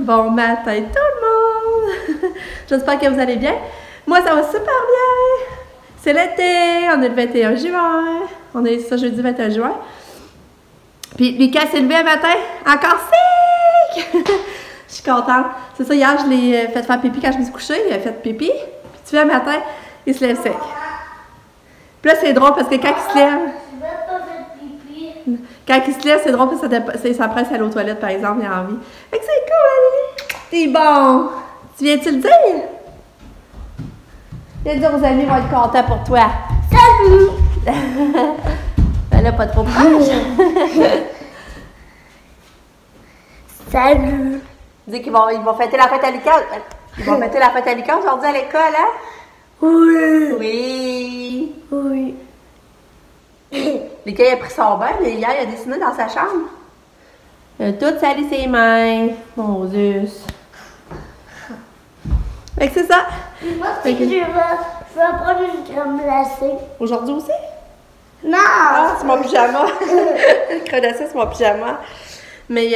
Bon matin tout le monde! J'espère que vous allez bien. Moi, ça va super bien! C'est l'été, on est le 21 juin. On est ça jeudi 21 juin. Puis Lucas s'est levé un matin, encore sick! Je suis contente. C'est ça, hier, je l'ai fait faire pipi quand je me suis couchée. Il a fait pipi. Puis tu vois, un matin, il se lève sec. Puis là, c'est drôle parce que quand il se lève... Quand il se lève, c'est drôle parce que ça presse à aller aux toilettes, par exemple, il a envie. Fait que c'est cool, Lily! T'es bon! Tu viens-tu le dire? Viens dire aux amis, ils vont être contents pour toi. Salut! Ben là, pas trop proche. Salut! Dis qu'ils vont fêter la fête à Lucas. Ils vont fêter la fête à Lucas aujourd'hui à l'école, hein? Oui! Oui! Oui! Lucas, il a pris son bain, mais hier, il a dessiné dans sa chambre. Il a tout sali ses mains. Mon Dieu! Fait que c'est ça! Moi, c'est que je vais prendre une crème glacée. Aujourd'hui aussi? Non! Ah, c'est mon pyjama! Le crème glacée, c'est mon pyjama. Mais,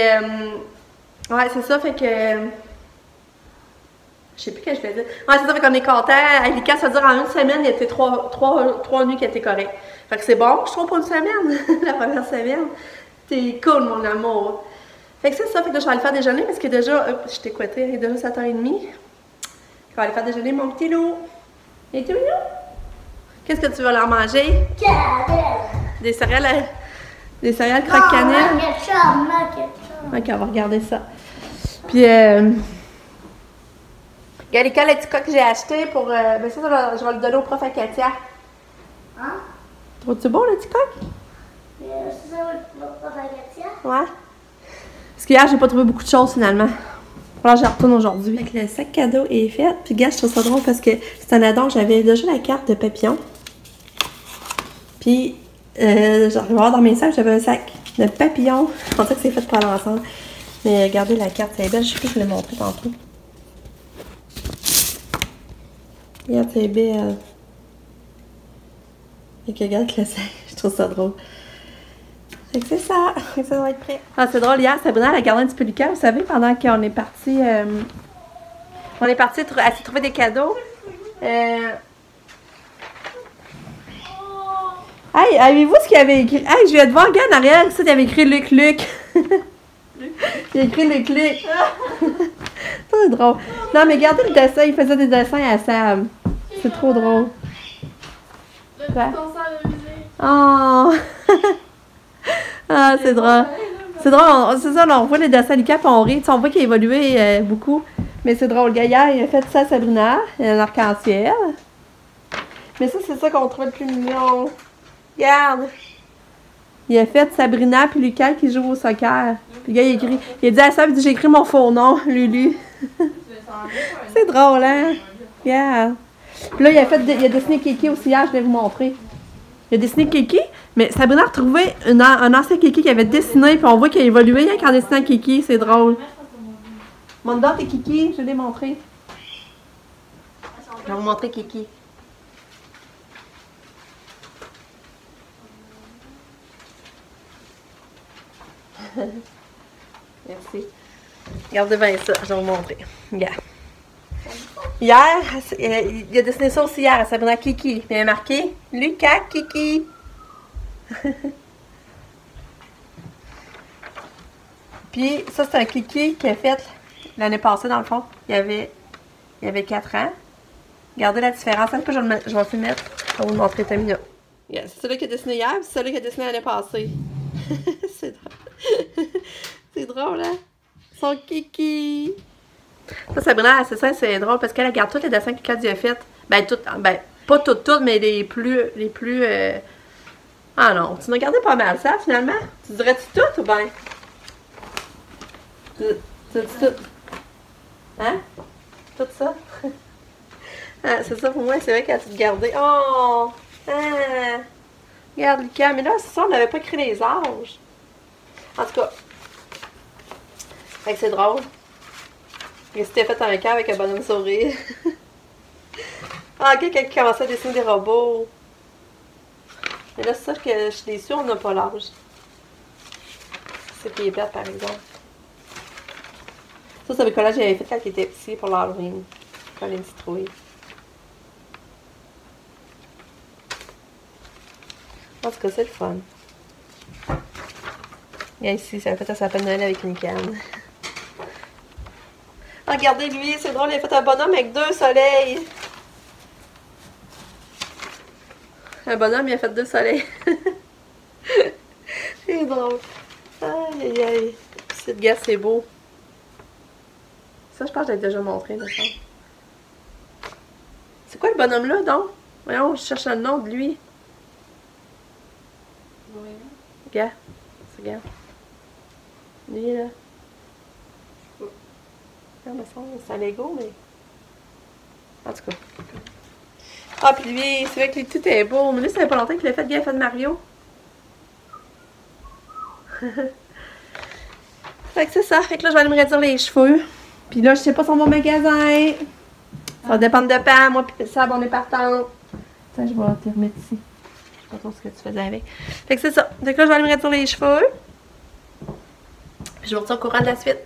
ouais, c'est ça, fait que... Je sais plus ce que je vais dire. Ouais, c'est ça, fait qu'on est content. À Lucas, ça veut dire en une semaine, il y a été trois nuits qui étaient correctes. Fait que c'est bon, je trouve, pour une semaine. La première semaine. T'es cool, mon amour. Fait que c'est ça, fait que là, je vais aller faire déjeuner parce que déjà, je t'ai couetté, il est déjà 7h30. Je vais aller faire déjeuner mon petit loup. Il est tout mignon. Qu'est-ce que tu vas leur manger? Des céréales croque-cannelle. Ok, on va regarder ça. Puis, regarde les petits coques que j'ai achetés pour. Ben ça, je vais le donner au prof à Katia. Hein? Trouves-tu beau le petit coq? C'est ça le prof à Katia? Ouais. Parce qu'hier, j'ai pas trouvé beaucoup de choses finalement. Alors, je retourne aujourd'hui. Fait que le sac cadeau est fait. Puis, gars, je trouve ça drôle parce que c'est un addon. J'avais déjà la carte de papillon. Puis, j'arrive voir dans mes sacs, j'avais un sac de papillon. Je pensais que c'est fait pour aller ensemble. Mais regardez la carte, c'est belle. Je sais plus, je l'ai montré tantôt. Regarde, c'est belle. Et que regarde le sac. Je trouve ça drôle. Fait que c'est ça. Fait que ça va être prêt. Ah, c'est drôle. Hier, Sabrina, elle a gardé un petit peu Lucas. Vous savez, pendant qu'on est parti... on est parti à se trouver des cadeaux. Hey, avez-vous ce qu'il avait écrit? Hey, je viens de voir, regarde en arrière, ça, il avait écrit Luc. Il a écrit Luc. C'est drôle. Non, mais regardez le dessin, il faisait des dessins à Sam. C'est trop drôle. Oh! Ah, c'est drôle. C'est drôle, c'est ça, là, on voit les dessins du cap, on rit. Tu sais, on voit qu'il a évolué beaucoup. Mais c'est drôle. Gaillard, il a fait ça à Sabrina, un arc-en-ciel. Mais ça, c'est ça qu'on trouve le plus mignon. Regarde! Il a fait Sabrina puis Lucas qui joue au soccer. Puis le gars, il a dit à Sam, il dit, j'ai écrit mon faux nom, Lulu. C'est drôle, hein? Regarde. Puis là, il a dessiné Kiki aussi hier, je vais vous montrer. Il a dessiné Kiki, mais Sabrina a retrouvé un ancien Kiki qui avait dessiné, puis on voit qu'il a évolué hein, en dessinant Kiki, c'est drôle. Mon dent est Kiki, je l'ai montré. Je vais vous montrer Kiki. Merci. Regardez bien ça, je vais vous montrer. Regarde. Hier, il a dessiné ça aussi hier à Sabrina Kiki. Il a marqué Lucas Kiki. Puis ça, c'est un Kiki qu'il a fait l'année passée, dans le fond. Il avait 4 ans. Regardez la différence. Je vais te mettre. Je vais vous le montrer, Tamina. Yeah, c'est celui qui a dessiné hier, c'est celui qui a dessiné l'année passée. C'est drôle. C'est drôle, hein? Son Kiki. Ça, Sabrina, c'est ça, c'est drôle parce qu'elle regarde tous les dessins que Claudia a fait. Ben, pas toutes, mais les plus. Ah non, tu m'as regardé pas mal ça, finalement. Tu dirais-tu tout ou bien? Tu dis tout? Hein? Tout ça? Ah, c'est ça pour moi, c'est vrai qu'elle a tout gardé. Oh! Ah! Regarde, Lucas, mais là, c'est ça, on n'avait pas écrit les âges. En tout cas. Fait que c'est drôle. Et c'était fait un cœur avec un bonhomme sourire. Ah, quelqu'un qui commençait à dessiner des robots. Mais là, c'est ça que je suis déçue, on n'a pas l'âge. C'est qui est bête, par exemple. Ça, c'est le collage que j'avais fait quand il était petit pour l'Halloween. Quand les citrouilles. En tout cas, c'est le fun. Et ici, ça a fait un sapin de Noël avec une canne. Regardez lui, c'est drôle, il a fait un bonhomme avec 2 soleils. Un bonhomme, il a fait 2 soleils. C'est drôle. Aïe, aïe, aïe. Cette gars, c'est beau. Ça, je pense que je l'ai déjà montré, me semble. C'est quoi le bonhomme là, donc? Voyons, je cherche le nom de lui. Oui. Regarde. Regarde. Lui, là. Non, mais c'est un Lego, mais... En tout cas. Ah, puis lui, c'est vrai que tout est beau. Mais lui, ça fait pas longtemps qu'il a fait Gaffe de Mario. Fait que c'est ça. Fait que là, je vais aller me retirer les cheveux. Puis là, je sais pas si on va au magasin. Ça va dépendre de Pam. Moi, puis ça, on est partant. Tiens, je vais te remettre ici. Je sais pas trop ce que tu faisais avec. Fait que c'est ça. Donc là, je vais aller me retirer les cheveux. Puis je vous retiens au courant de la suite.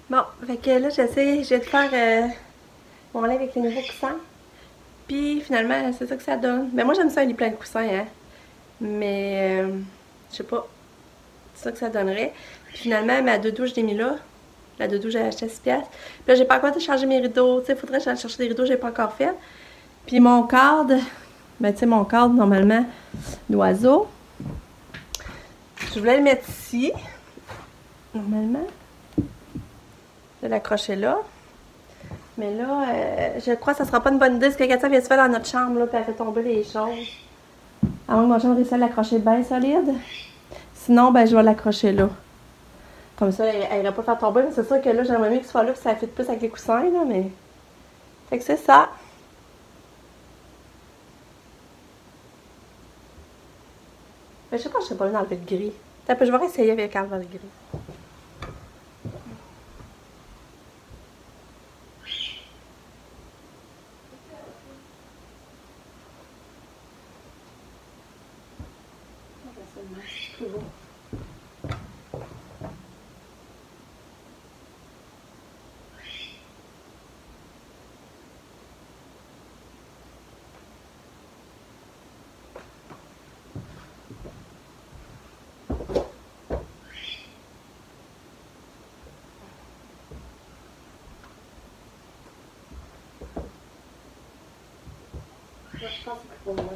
Bon, fait que là, je vais te faire mon lait avec les nouveaux coussins. Puis finalement, c'est ça que ça donne. Mais moi, j'aime ça, il y a plein de coussins, hein. Mais, je sais pas. C'est ça que ça donnerait. Puis finalement, ma doudou, je l'ai mis là. La doudou, j'ai acheté à 6$. Puis là, j'ai pas encore changer mes rideaux. Tu sais, faudrait que j'aille chercher des rideaux, j'ai pas encore fait. Puis mon cadre, ben tu sais, mon cadre, normalement, d'oiseau. Je voulais le mettre ici. Normalement. Je vais l'accrocher là. Mais là, je crois que ça sera pas une bonne idée. Parce que Katia vient se faire dans notre chambre, là, puis elle fait tomber les choses. À moins que mon chum réussisse à l'accrocher bien solide. Sinon, ben, je vais l'accrocher là. Comme ça, elle irait pas faire tomber. Mais c'est sûr que là, j'aimerais mieux que ce soit là, que ça fit plus avec les coussins, là, mais... Fait que c'est ça. Mais je sais pas, je sais pas enlever le gris. Je vais essayer avec enlever le gris. C'est plus beau. Je pense que c'est pour moi.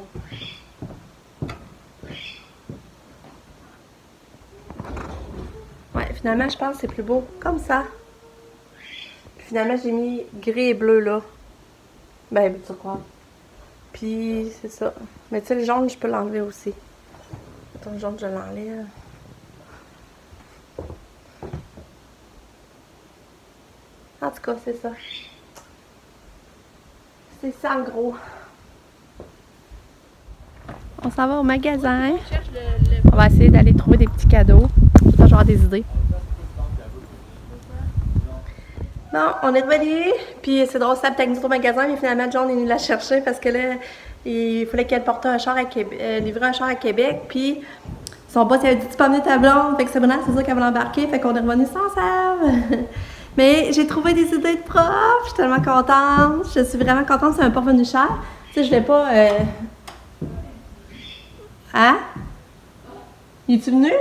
Ouais, finalement, je pense que c'est plus beau. Comme ça. Puis finalement, j'ai mis gris et bleu là. Ben, tu crois. Puis, c'est ça. Mais tu sais, le jaune, je peux l'enlever aussi. Attends, le jaune, je l'enlève. En tout cas, c'est ça. C'est ça, en gros. On s'en va au magasin. On va essayer d'aller trouver des petits cadeaux. Tout le temps, j'aurai des idées. Bon, on est revenu. Puis c'est drôle, ça peut être au magasin, mais finalement, John est venu la chercher parce que là, il fallait qu'elle porte un char à Québec, livrer un char à Québec. Puis son boss il avait dit tu peux amener ta blonde. Fait que Sabrina, c'est sûr qu'elle va l'embarquer. Fait qu'on est revenu sans Save. Mais j'ai trouvé des idées de prof. Je suis tellement contente. Je suis vraiment contente. C'est un pas revenu cher. Tu sais, je vais pas. Hein? Il est-tu venu?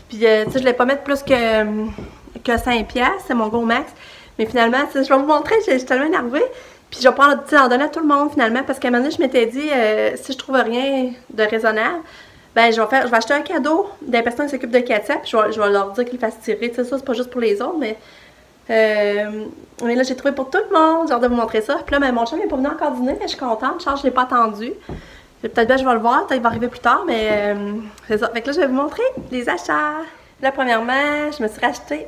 Puis, tu sais, je voulais pas mettre plus que 5$. C'est mon gros max. Mais finalement, je vais vous montrer. Je suis tellement énervée. Puis, je vais prendre, en donner à tout le monde finalement. Parce qu'à un moment donné, je m'étais dit, si je trouve rien de raisonnable, ben, je vais acheter un cadeau des personnes qui s'occupent de Katia. Puis, je vais leur dire qu'ils fassent tirer. Tu sais, ça, c'est pas juste pour les autres, mais là, j'ai trouvé pour tout le monde. J'ai hâte de vous montrer ça. Puis là, mon chum n'est pas venu encore dîner, mais je suis contente. Je ne l'ai pas attendu. Peut-être bien je vais le voir, peut-être qu'il va arriver plus tard, mais c'est ça. Fait que là, je vais vous montrer les achats. Là, premièrement, je me suis racheté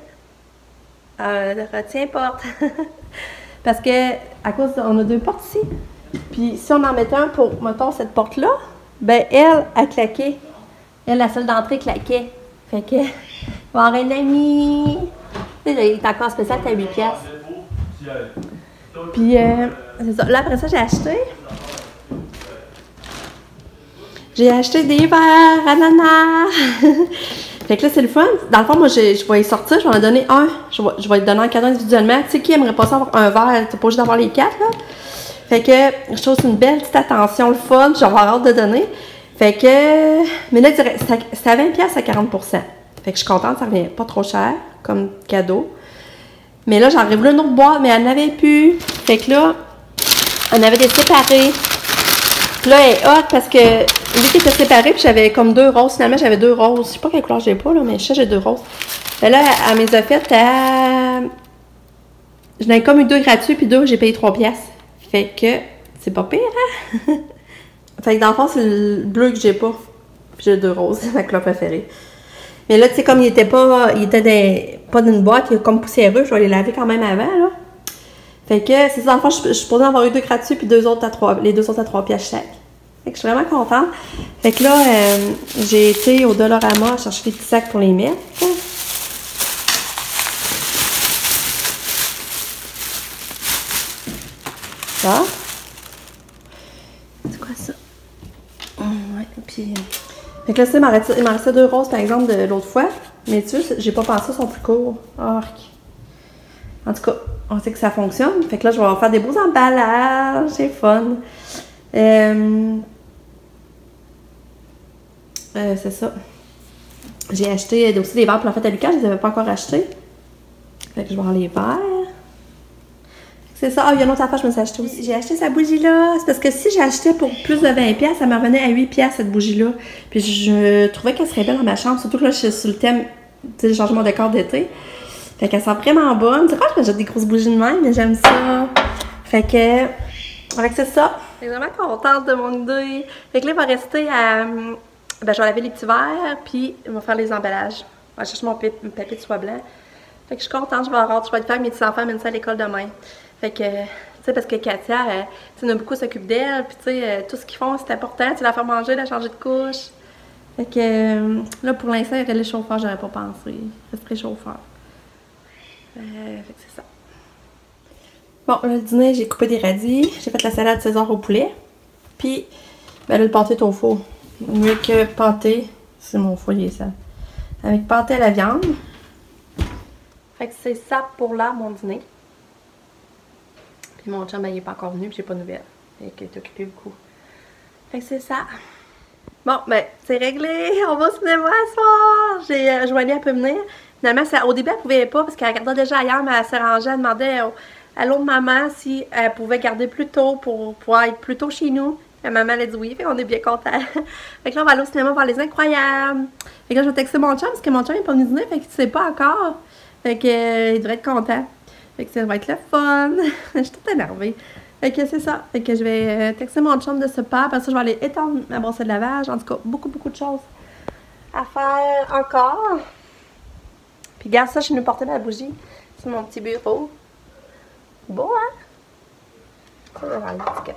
le retient-porte. Parce que, à cause, on a 2 portes ici. Puis, si on en mettait un pour, mettons, cette porte-là, ben, elle a claqué. Elle, la seule d'entrée, claquait. Fait que, il va y avoir un ami. Il est encore spécial, t'as 8$. Puis, c'est ça. Là, après ça, j'ai acheté. J'ai acheté des verres ananas. Fait que là, c'est le fun. Dans le fond, moi, je vais y sortir, je vais en donner un. Je vais lui donner un cadeau individuellement. Tu sais, qui aimerait pas ça avoir un verre? T'es pas obligé d'avoir les 4, là. Fait que je trouve que c'est une belle petite attention, le fun. J'ai avoir hâte de donner. Fait que... Mais là, c'était à 20$ à 40%. Fait que je suis contente, ça revient pas trop cher comme cadeau. Mais là, j'en ai voulu une autre boîte, mais elle n'avait plus. Fait que là, on avait des séparés. Puis là, elle est hot parce que, vu qu'elle était séparée, puis j'avais comme 2 roses. Finalement, j'avais 2 roses. Je sais pas quelle couleur j'ai pas, là, mais je sais que j'ai 2 roses. Mais là, elle m'les a faites à... J'en ai comme eu 2 gratuits, puis 2, j'ai payé 3$. Fait que, c'est pas pire, hein? Fait que dans le fond, c'est le bleu que j'ai pas. Puis j'ai 2 roses, c'est ma couleur préférée. Mais là, tu sais, comme il était pas d'une boîte, il est comme poussiéreux, je vais les laver quand même avant, là. Fait que, c'est ça, dans le fond, je suis supposée en avoir eu 2 gratuits, puis les 2 autres à 3$ chaque. Fait que je suis vraiment contente. Fait que là, j'ai été au Dollarama chercher des petits sacs pour les mettre. Ça. C'est quoi ça? Ouais, puis... Fait que là, ça, il m'en restait 2 roses, par exemple, de l'autre fois. Mais tu sais, j'ai pas pensé, ils sont plus courts. Arc. En tout cas, on sait que ça fonctionne. Fait que là, je vais faire des beaux emballages. C'est fun. C'est ça. J'ai acheté aussi des verres pour la fête à Lucas. Je les avais pas encore achetés. Fait que je vais avoir les verres. C'est ça. Ah, il y a une autre affaire que je me suis acheté aussi. J'ai acheté sa bougie-là. C'est parce que si j'achetais pour plus de 20$, ça me revenait à 8$ cette bougie-là. Puis je trouvais qu'elle serait belle dans ma chambre. Surtout que là, je suis sur le thème, tu sais, changement de décor d'été. Fait qu'elle sent vraiment bonne. C'est rare que j'achète des grosses bougies de même, mais j'aime ça. Fait que c'est ça. Je suis vraiment contente de mon idée. Fait que là, il va rester à... Ben, je vais laver les petits verres, puis il va faire les emballages. Je vais chercher mon papier de soie blanc. Fait que je suis contente, je vais avoir hâte. Je vais aller faire mes petits enfants amener ça à l'école demain. Fait que, tu sais, parce que Katia, tu sais, beaucoup s'occupe d'elle, puis tu sais, tout ce qu'ils font, c'est important. Tu la faire manger, la changer de couche. Fait que, là, pour l'instant, il y aurait les chauffeurs, j'aurais pas pensé. Il resterait chauffeur. Fait que c'est ça. Bon, là, le dîner, j'ai coupé des radis. J'ai fait la salade César au poulet. Puis, ben là, le pâté est au four. Mieux que pâté. C'est mon foyer, ça. Avec pâté à la viande. Fait que c'est ça pour là, mon dîner. Puis mon chum, ben, il n'est pas encore venu, puis j'ai pas de nouvelles. Fait qu'il est occupé beaucoup. Fait que c'est ça. Bon, ben, c'est réglé. On va au cinéma ce soir. Joanie, elle peut venir. Finalement, au début, elle pouvait pas, parce qu'elle regardait déjà ailleurs, mais elle s'est rangée. Elle demandait à l'autre maman si elle pouvait garder plus tôt pour pouvoir être plus tôt chez nous. La maman, elle a dit oui. Fait qu'on est bien contents. Fait que là, on va aller au cinéma voir Les Incroyables. Fait que là, je vais texter mon chum, parce que mon chum n'est pas venu dîner, fait qu'il ne sait pas encore. Fait que, il devrait être content. Fait que ça va être le fun. Je suis toute énervée. Fait que c'est ça. Fait que je vais texter mon chum de ce pas. Après ça, je vais aller étendre ma brosse de lavage. En tout cas, beaucoup de choses à faire encore. Puis regarde ça, je suis venue porter ma bougie sur mon petit bureau. Beau, hein? Ça va aller l'étiquette.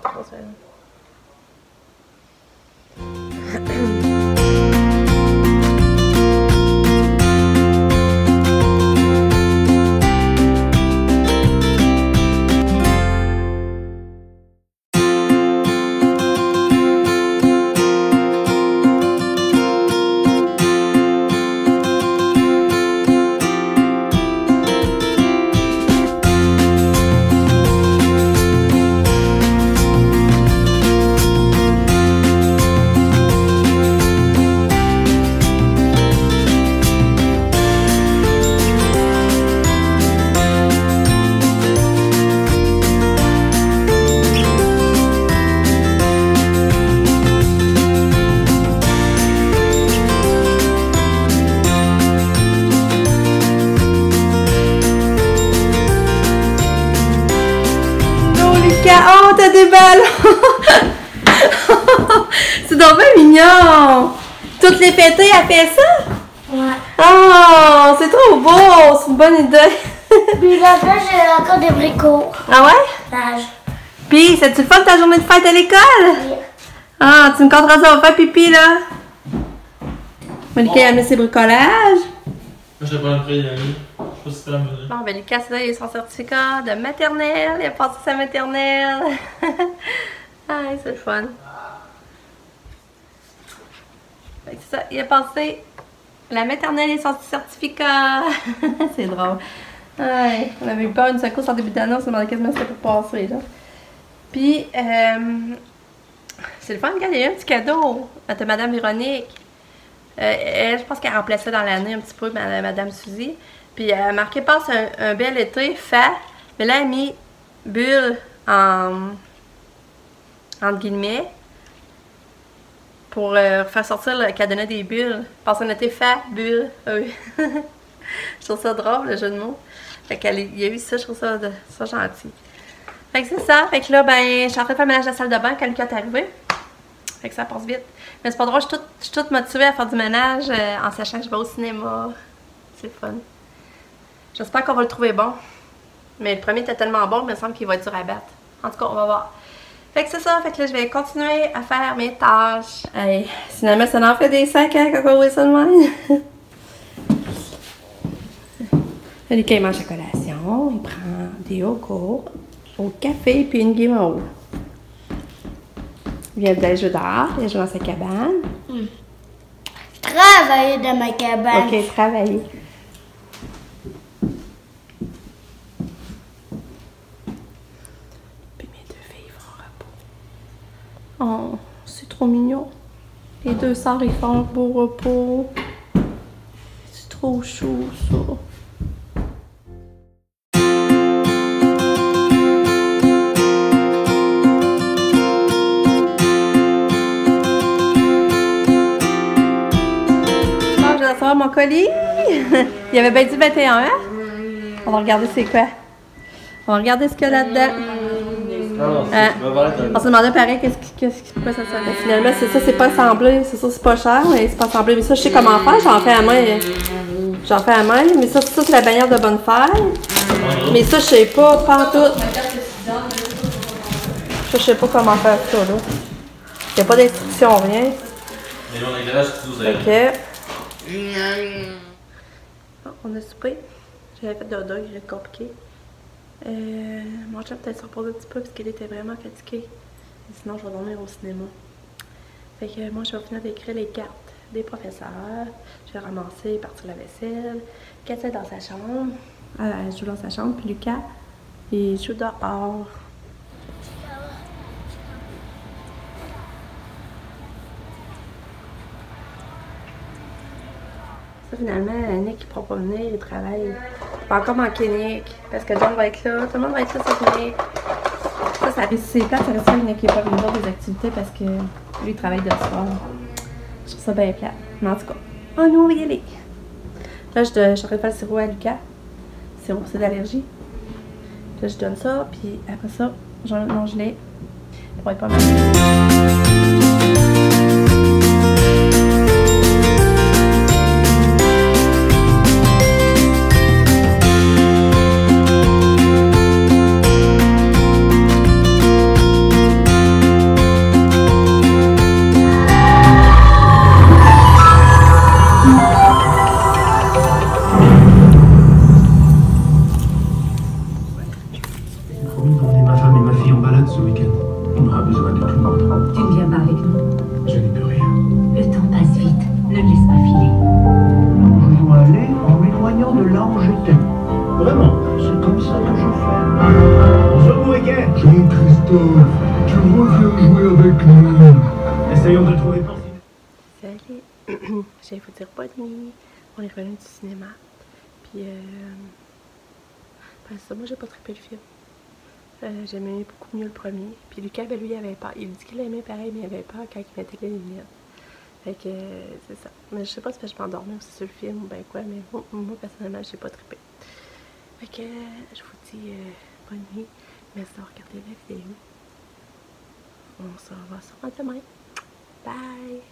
Oh, t'as des ballons! C'est donc bien mignon! Toutes les fêtées, elle fait ça? Ouais. Oh, c'est trop beau! C'est une bonne idée! Puis là-bas, j'ai encore des bricots. Ah ouais? Nage. Puis, c'est-tu le fun de ta journée de fête à l'école? Oui. Ah, tu me compteras ça, on va faire pipi, là? Monica a amené ses bricolages. Je l'ai pas appris y aller. Je sais pas si c'est la mesure. Bon, ben Lucas, là, il a son certificat de maternelle. Il a passé sa maternelle. Ah, c'est le fun. Fait que c'est ça, il a passé La maternelle est sortie certificat. C'est drôle. Ouais, on avait eu peur une secousse en début d'année, on se demandait quasiment ce que c'était pour passer, là. Puis, c'est le fun, regarde, il y a eu un petit cadeau à Madame Véronique. Elle, je pense qu'elle remplaçait dans l'année un petit peu Madame Suzy. Puis, elle a marqué passe un bel été, fait. Mais là, elle a mis bulle entre guillemets pour faire sortir qu'elle donnait des bulles. Passe un été, fait, bulle. Oui. Je trouve ça drôle, le jeu de mots. Fait qu'il y a eu ça, je trouve ça gentil. Fait que c'est ça. Fait que là, ben, je suis en train de faire le ménage de la salle de bain quand Lucas est arrivé. Fait que ça passe vite. Mais c'est pas drôle, je suis toute motivée à faire du ménage en sachant que je vais au cinéma. C'est fun. J'espère qu'on va le trouver bon. Mais le premier était tellement bon, il me semble qu'il va être dur à battre. En tout cas, on va voir. Fait que c'est ça. Fait que là, je vais continuer à faire mes tâches. Hey, finalement, ça en fait des sacs, hein, quand on voit ça de même. Lucas, il mange la collation, il prend des yogourts, au café puis une guimauve. Il vient d'aller jouer dehors, il joue dans sa cabane. Travailler dans ma cabane. Ok, travailler. Puis mes deux filles font repos. Oh, c'est trop mignon. Les deux sœurs, ils font un beau repos. C'est trop chaud, ça. Mon colis. Il y avait bien dit 21, hein? On va regarder c'est quoi. On va regarder ce qu'il y a là-dedans. On se demandait pareil pourquoi ça sonnait. Finalement, c'est ça, c'est pas assemblé. C'est ça, c'est pas cher, mais c'est pas assemblé. Mais ça, je sais comment faire. J'en fais à main. J'en fais à main. Mais ça, c'est la bannière de bonne fête. Mais ça, je sais pas, pas tout. Je sais pas comment faire ça, là. Il n'y a pas d'instruction, rien. Ok. On a soupé. J'avais fait dodo, j'ai compliqué. Mon chat peut-être se reposer un petit peu parce qu'il était vraiment fatigué. Sinon, je vais dormir au cinéma. Fait que moi, je vais finir d'écrire les cartes des professeurs. Je vais ramasser, partir la vaisselle. Kat est dans sa chambre. Elle joue dans sa chambre. Puis Lucas, il joue dehors. Ça, finalement, Nick, il ne pourra pas venir, il travaille. Il va encore manquer Nick, parce que John va être là, tout le monde va être là sur Nick. Ça risque, c'est plate, ça risque que Nick n'est pas venu voir des activités parce que lui, il travaille de soir. Je trouve ça bien plate. Mais en tout cas, nous, on va y aller. Là, je suis en train de faire le sirop à Lucas. Sirop, c'est d'allergie. Là, je donne ça, puis après ça, j'en ai mon gelé pour être pas mal. Tu reviens jouer avec nous. Essayons de trouver Porcine. Salut. Je vais vous dire bonne nuit. On est revenu du cinéma. Puis, ben ça, moi j'ai pas trippé le film. J'aimais beaucoup mieux le premier. Puis Lucas, ben lui, il avait peur. Il dit qu'il aimait pareil, mais il avait peur quand il mettait les lunettes. Fait que, c'est ça. Mais je sais pas si je m'endormais aussi sur le film ou ben quoi, mais moi personnellement, j'ai pas trippé. Fait que, je vous dis bonne nuit. Merci d'avoir regardé la vidéo. On se revoit sûrement demain. Bye!